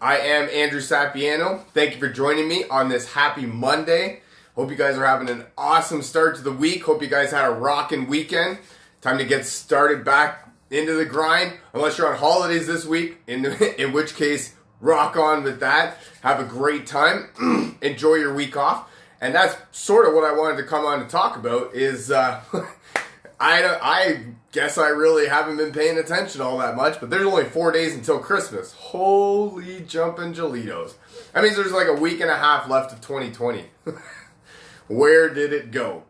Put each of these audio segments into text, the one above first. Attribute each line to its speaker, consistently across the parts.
Speaker 1: I am Andrew Sapiano. Thank you for joining me on this happy Monday. Hope you guys are having an awesome start to the week. Hope you guys had a rocking weekend. Time to get started back into the grind. Unless you're on holidays this week, in which case, rock on with that. Have a great time. Enjoy your week off. And that's sort of what I wanted to come on to talk about is I guess I really haven't been paying attention all that much, but there's only 4 days until Christmas. Holy jumping Jalitos. That means there's like a week and a half left of 2020. Where did it go?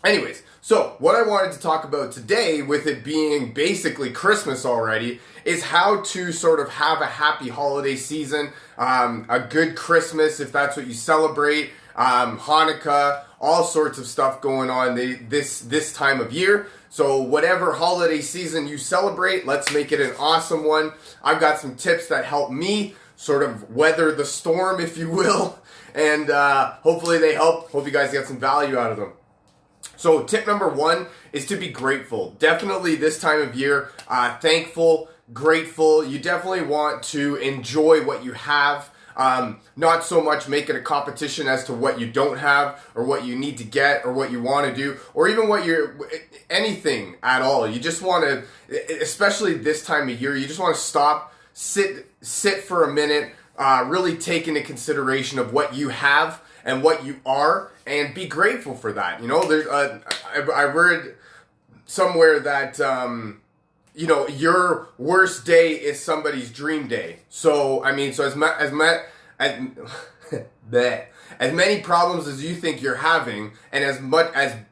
Speaker 1: Anyways, so what I wanted to talk about today, with it being basically Christmas already, is how to sort of have a happy holiday season, a good Christmas if that's what you celebrate, Hanukkah, all sorts of stuff going on this time of year. So whatever holiday season you celebrate, let's make it an awesome one. I've got some tips that help me sort of weather the storm, if you will, and hopefully they help. Hope you guys get some value out of them. So tip number one is to be grateful. Definitely this time of year, thankful, grateful. You definitely want to enjoy what you have. Not so much make it a competition as to what you don't have or what you need to get or what you want to do or even anything at all. You just want to, especially this time of year, you just want to stop, sit for a minute, really take into consideration of what you have and what you are and be grateful for that. You know, I read somewhere that, your worst day is somebody's dream day. So, I mean, so as many problems as you think you're having, and as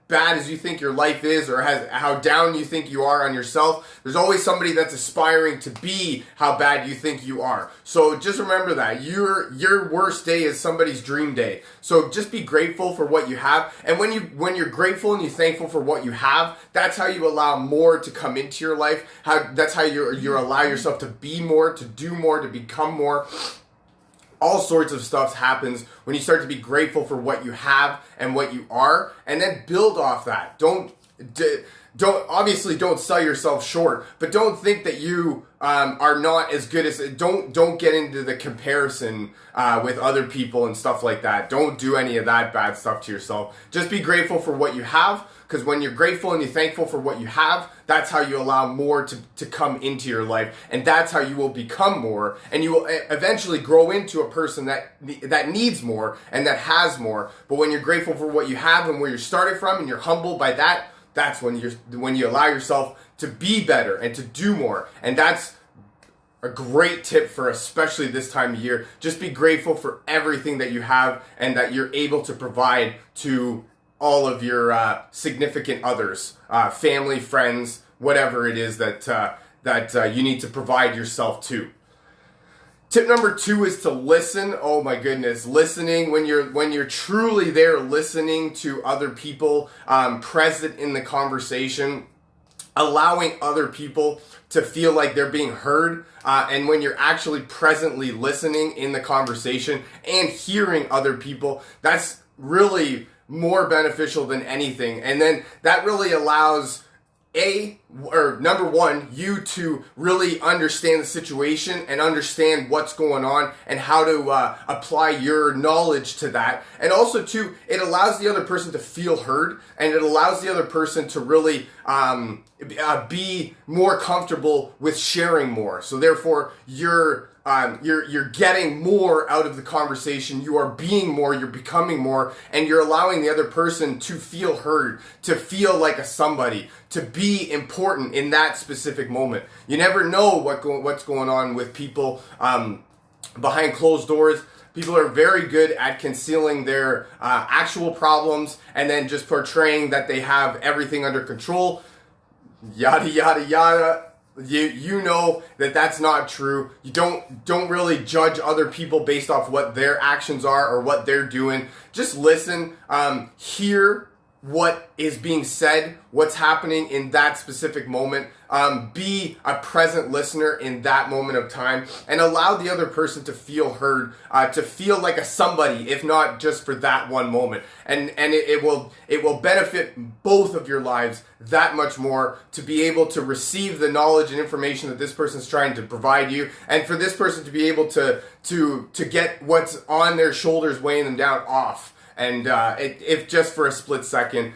Speaker 1: bad as you think your life is, or how down you think you are on yourself, there's always somebody that's aspiring to be how bad you think you are. So just remember that your worst day is somebody's dream day. So just be grateful for what you have, and when you're grateful and you're thankful for what you have, that's how you allow more to come into your life. That's how you allow yourself to be more, to do more, to become more. All sorts of stuff happens when you start to be grateful for what you have and what you are, and then build off that. Don't sell yourself short, but don't think that you are not as good as. Don't get into the comparison with other people and stuff like that. Don't do any of that bad stuff to yourself. Just be grateful for what you have, because when you're grateful and you're thankful for what you have, that's how you allow more to come into your life, and that's how you will become more, and you will eventually grow into a person that needs more and that has more. But when you're grateful for what you have and where you're started from, and you're humbled by that, that's when you allow yourself to be better and to do more. And that's a great tip for especially this time of year. Just be grateful for everything that you have and that you're able to provide to all of your significant others, family, friends, whatever it is that you need to provide yourself to. Tip number two is to listen. Oh my goodness, listening when you're truly there, listening to other people, present in the conversation, allowing other people to feel like they're being heard, and when you're actually presently listening in the conversation and hearing other people, that's really more beneficial than anything. And then that really allows number one, you to really understand the situation and understand what's going on and how to apply your knowledge to that. And also, too, it allows the other person to feel heard, and it allows the other person to really be more comfortable with sharing more. So therefore, you're getting more out of the conversation, you are being more, you're becoming more, and you're allowing the other person to feel heard, to feel like a somebody, to be important in that specific moment. You never know what's going on with people behind closed doors. People are very good at concealing their actual problems and then just portraying that they have everything under control, yada, yada, yada. You know that that's not true. You don't really judge other people based off what their actions are or what they're doing. Just listen, hear what is being said, what's happening in that specific moment. Be a present listener in that moment of time, and allow the other person to feel heard, to feel like a somebody, if not just for that one moment. And it will benefit both of your lives that much more to be able to receive the knowledge and information that this person's trying to provide you, and for this person to be able to get what's on their shoulders weighing them down off. And if just for a split second,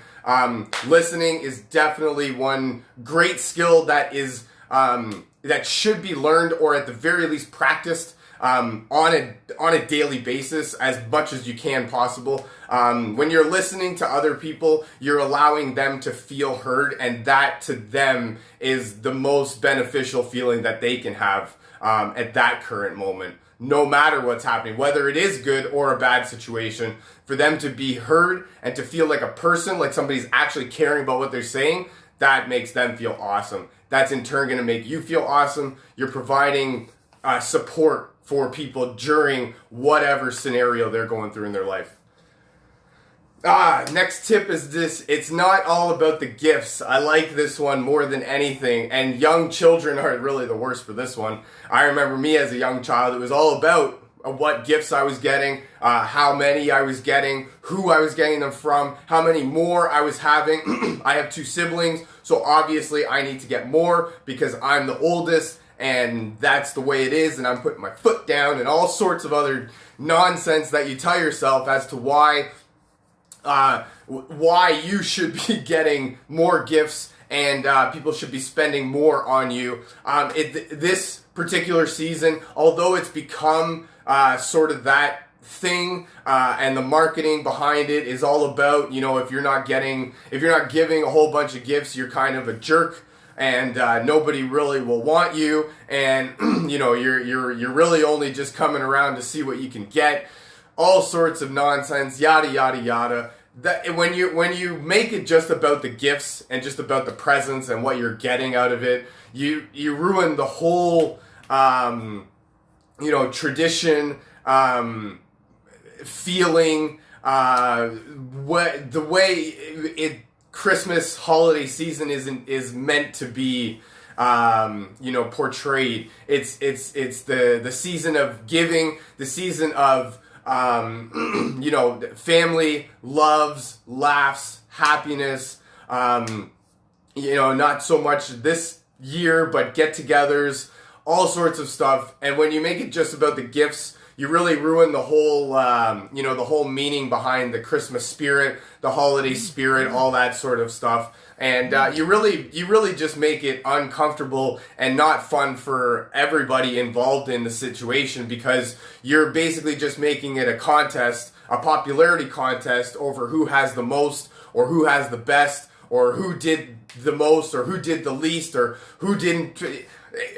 Speaker 1: listening is definitely one great skill that is that should be learned, or at the very least practiced on a daily basis as much as you can possible. When you're listening to other people, you're allowing them to feel heard, and that to them is the most beneficial feeling that they can have at that current moment. No matter what's happening, whether it is good or a bad situation, for them to be heard and to feel like a person, like somebody's actually caring about what they're saying, that makes them feel awesome. That's in turn going to make you feel awesome. You're providing support for people during whatever scenario they're going through in their life. Next tip is this: it's not all about the gifts. I like this one more than anything, and young children are really the worst for this one. I remember me as a young child, it was all about what gifts I was getting, how many I was getting, who I was getting them from, how many more I was having. I have 2 siblings, so obviously I need to get more because I'm the oldest, and that's the way it is, and I'm putting my foot down and all sorts of other nonsense that you tell yourself as to why you should be getting more gifts and people should be spending more on you. This particular season, although it's become sort of that thing, and the marketing behind it is all about, if you're not giving a whole bunch of gifts, you're kind of a jerk, and nobody really will want you, and you're really only just coming around to see what you can get. All sorts of nonsense, yada yada yada. That when you make it just about the gifts and just about the presents and what you're getting out of it, you ruin the whole tradition, feeling, the way Christmas holiday season is meant to be portrayed. It's the season of giving, the season of family, loves, laughs, happiness, not so much this year, but get-togethers, all sorts of stuff. And when you make it just about the gifts, you really ruin the whole, the whole meaning behind the Christmas spirit, the holiday spirit, all that sort of stuff. And you really just make it uncomfortable and not fun for everybody involved in the situation, because you're basically just making it a contest, a popularity contest over who has the most or who has the best or who did the most or who did the least or who didn't.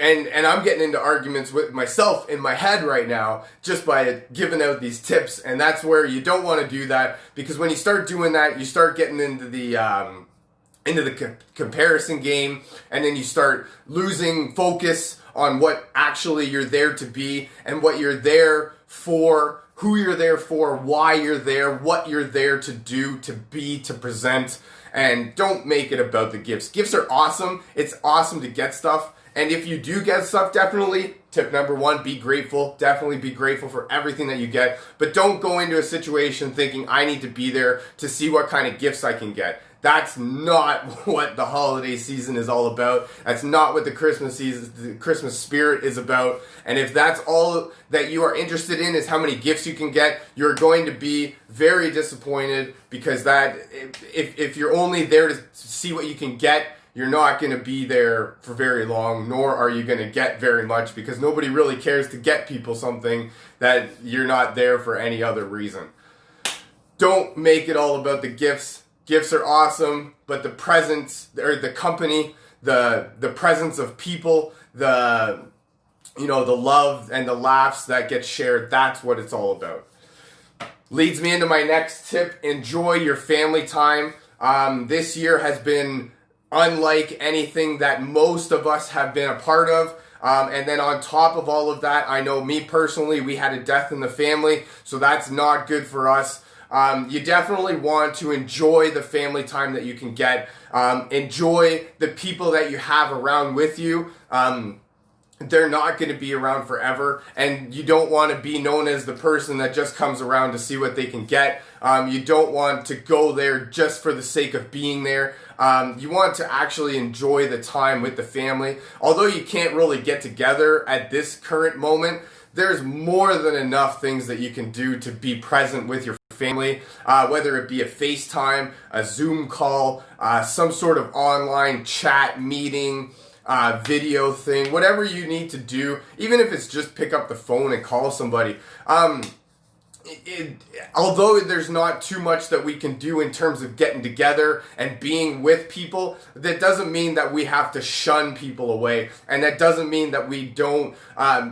Speaker 1: And I'm getting into arguments with myself in my head right now just by giving out these tips, and that's where you don't want to do that, because when you start doing that, you start getting into the comparison game, and then you start losing focus on what actually you're there to be and what you're there for, who you're there for, why you're there, what you're there to do, to be, to present. And don't make it about the gifts. Gifts are awesome. It's awesome to get stuff. And if you do get stuff, definitely, tip number 1, be grateful. Definitely be grateful for everything that you get. But don't go into a situation thinking, I need to be there to see what kind of gifts I can get. That's not what the holiday season is all about. That's not what the Christmas season, the Christmas spirit is about. And if that's all that you are interested in is how many gifts you can get, you're going to be very disappointed, because that if you're only there to see what you can get, you're not going to be there for very long, nor are you going to get very much, because nobody really cares to get people something that you're not there for any other reason. Don't make it all about the gifts. Gifts are awesome, but the presents, or the company, the presence of people, the love and the laughs that get shared, that's what it's all about. Leads me into my next tip: enjoy your family time. This year has been unlike anything that most of us have been a part of. And then on top of all of that, I know me personally, we had a death in the family, so that's not good for us. You definitely want to enjoy the family time that you can get. Enjoy the people that you have around with you. They're not going to be around forever, and you don't want to be known as the person that just comes around to see what they can get. You don't want to go there just for the sake of being there. You want to actually enjoy the time with the family. Although you can't really get together at this current moment, there's more than enough things that you can do to be present with your family, whether it be a FaceTime, a Zoom call, some sort of online chat meeting, video thing, whatever you need to do, even if it's just pick up the phone and call somebody. Although there's not too much that we can do in terms of getting together and being with people, that doesn't mean that we have to shun people away, and that doesn't mean that we don't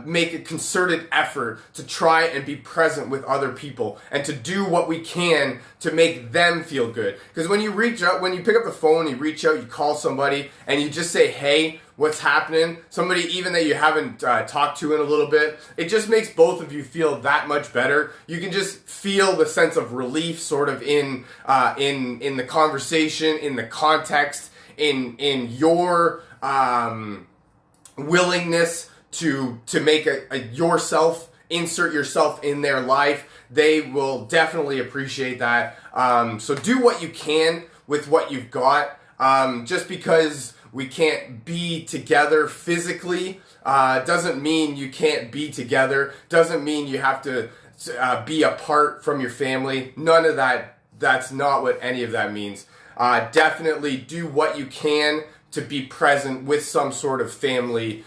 Speaker 1: make a concerted effort to try and be present with other people and to do what we can to make them feel good. Because when you reach out, when you pick up the phone, you reach out, you call somebody, and you just say, hey, what's happening? Somebody even that you haven't talked to in a little bit. It just makes both of you feel that much better. You can just feel the sense of relief, sort of in the conversation, in the context, in your willingness to make yourself, insert yourself in their life. They will definitely appreciate that. So do what you can with what you've got. Just because we can't be together physically doesn't mean you can't be together. Doesn't mean you have to be apart from your family. None of that. That's not what any of that means. Definitely do what you can to be present with some sort of family,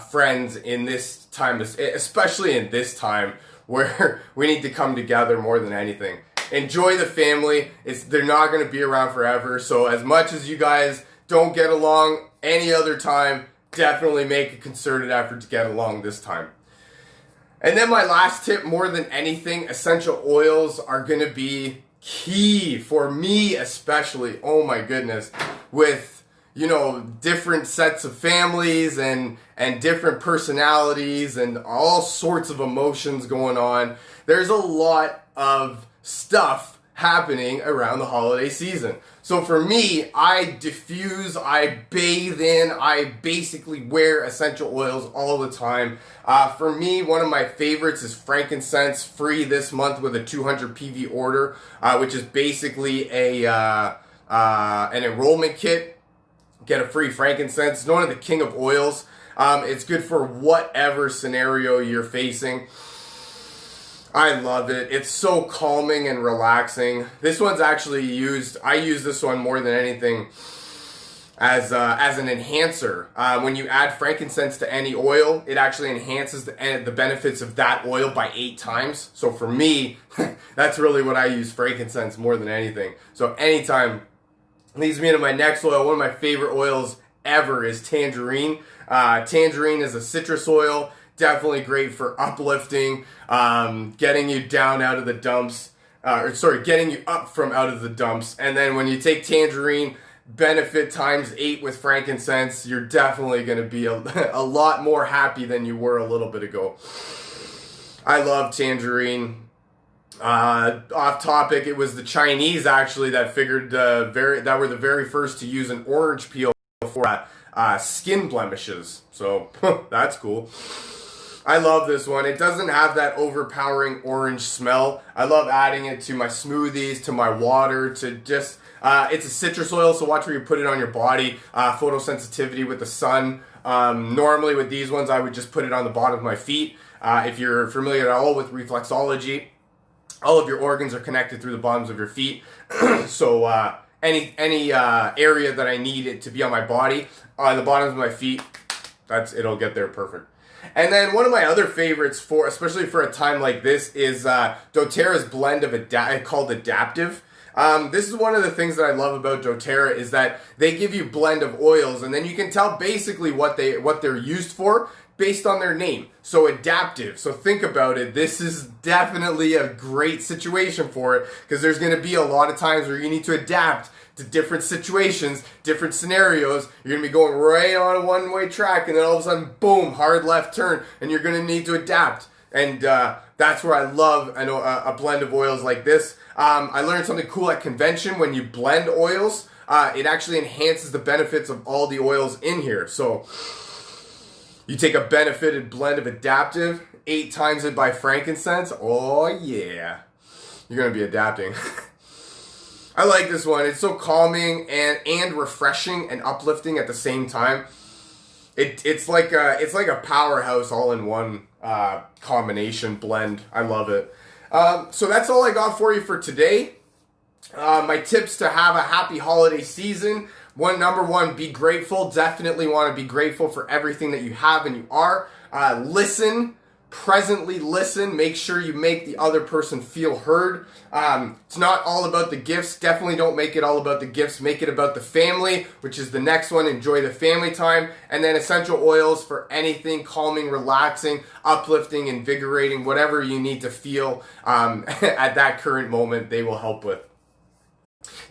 Speaker 1: friends in this time, especially in this time where we need to come together more than anything. Enjoy the family. They're not going to be around forever. So as much as you guys don't get along any other time, definitely make a concerted effort to get along this time. And then my last tip, more than anything, essential oils are going to be key for me especially. Oh my goodness. With, different sets of families and different personalities and all sorts of emotions going on, there's a lot of stuff happening around the holiday season. So for me, I diffuse, I bathe in, I basically wear essential oils all the time. For me, one of my favorites is frankincense, free this month with a 200 PV order, which is basically an enrollment kit. Get a free frankincense. It's known as the king of oils. It's good for whatever scenario you're facing. I love it. It's so calming and relaxing. This one's actually I use this one more than anything as an enhancer. When you add frankincense to any oil, it actually enhances the benefits of that oil by 8 times. So for me, that's really what I use frankincense more than anything. So anytime, leads me into my next oil. One of my favorite oils ever is tangerine. Tangerine is a citrus oil. Definitely great for uplifting, getting you down out of the dumps, getting you up from out of the dumps. And then when you take tangerine, benefit times 8 with frankincense, you're definitely going to be a lot more happy than you were a little bit ago. I love tangerine. Off topic, it was the Chinese actually that figured that were the very first to use an orange peel for skin blemishes. So that's cool. I love this one. It doesn't have that overpowering orange smell. I love adding it to my smoothies, to my water, to just, it's a citrus oil, so watch where you put it on your body. Photosensitivity with the sun. Normally with these ones, I would just put it on the bottom of my feet. If you're familiar at all with reflexology, all of your organs are connected through the bottoms of your feet. So any area that I need it to be on my body, on the bottoms of my feet, it'll get there perfect. And then one of my other favorites, especially for a time like this, is doTERRA's blend of called Adaptive. This is one of the things that I love about doTERRA is that they give you blend of oils, and then you can tell basically what they're used for based on their name. So Adaptive. So think about it. This is definitely a great situation for it because there's going to be a lot of times where you need to adapt to different situations, different scenarios. You're going to be going right on a one-way track and then all of a sudden, boom, hard left turn, and you're going to need to adapt. And that's where I love a blend of oils like this. I learned something cool at convention. When you blend oils, it actually enhances the benefits of all the oils in here. So you take a benefited blend of Adaptiv, 8 times it by frankincense. Oh yeah, you're gonna be adapting. I like this one. It's so calming and refreshing and uplifting at the same time. It's like a powerhouse all in one combination blend. I love it. So that's all I got for you for today. My tips to have a happy holiday season. Number one, be grateful. Definitely want to be grateful for everything that you have and you are. Presently listen. Make sure you make the other person feel heard. It's not all about the gifts. Definitely don't make it all about the gifts. Make it about the family, which is the next one. Enjoy the family time. And then essential oils for anything calming, relaxing, uplifting, invigorating, whatever you need to feel at that current moment, they will help with.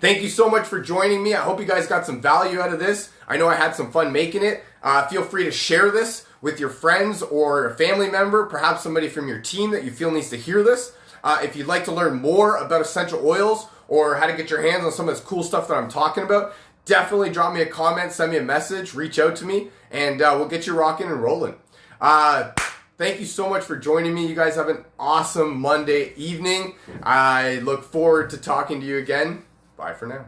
Speaker 1: Thank you so much for joining me. I hope you guys got some value out of this. I know I had some fun making it. Feel free to share this with your friends or a family member, perhaps somebody from your team that you feel needs to hear this. If you'd like to learn more about essential oils or how to get your hands on some of this cool stuff that I'm talking about, definitely drop me a comment, send me a message, reach out to me, and we'll get you rocking and rolling. Thank you so much for joining me. You guys have an awesome Monday evening. I look forward to talking to you again. Bye for now.